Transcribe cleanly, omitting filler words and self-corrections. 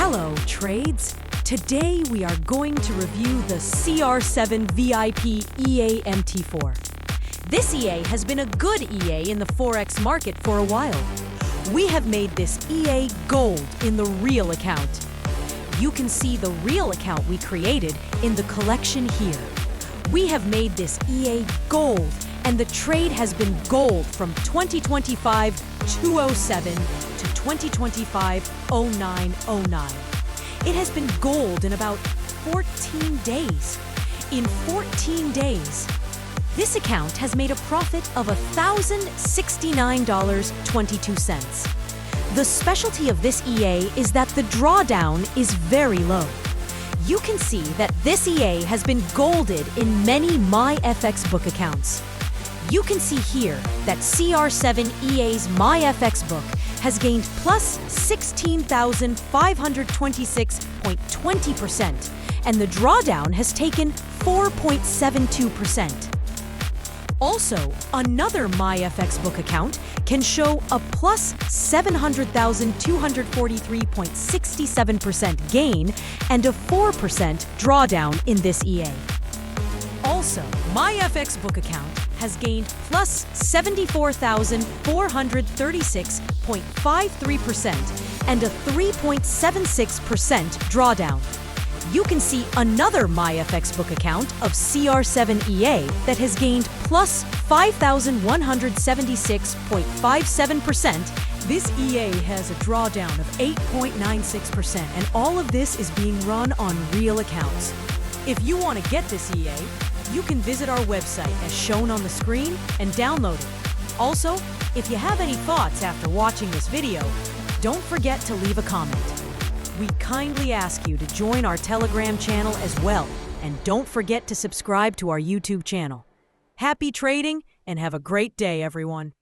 Hello, trades. Today we are going to review the CR7 VIP EA MT4. This EA has been a good EA in the Forex market for a while. We have made this EA gold in the real account. You can see the real account we created in the collection here. We have made this EA gold, and the trade has been gold from 2025-07 to 2025-09-09. It has been gold in about 14 days. In 14 days, this account has made a profit of $1,069.22. The specialty of this EA is that the drawdown is very low. You can see that this EA has been golded in many MyFX book accounts. You can see here that CR7 EA's MyFX book has gained plus 16,526.20%, and the drawdown has taken 4.72%. Also, another MyFX book account can show a plus 700,243.67% gain and a 4% drawdown in this EA. Also, MyFX book account has gained plus 74,436.53% and a 3.76% drawdown. You can see another MyFX book account of CR7 EA that has gained plus 5,176.57%. This EA has a drawdown of 8.96%, and all of this is being run on real accounts. If you want to get this EA, you can visit our website as shown on the screen and download it. Also, if you have any thoughts after watching this video, don't forget to leave a comment. We kindly ask you to join our Telegram channel as well, and don't forget to subscribe to our YouTube channel. Happy trading and have a great day, everyone.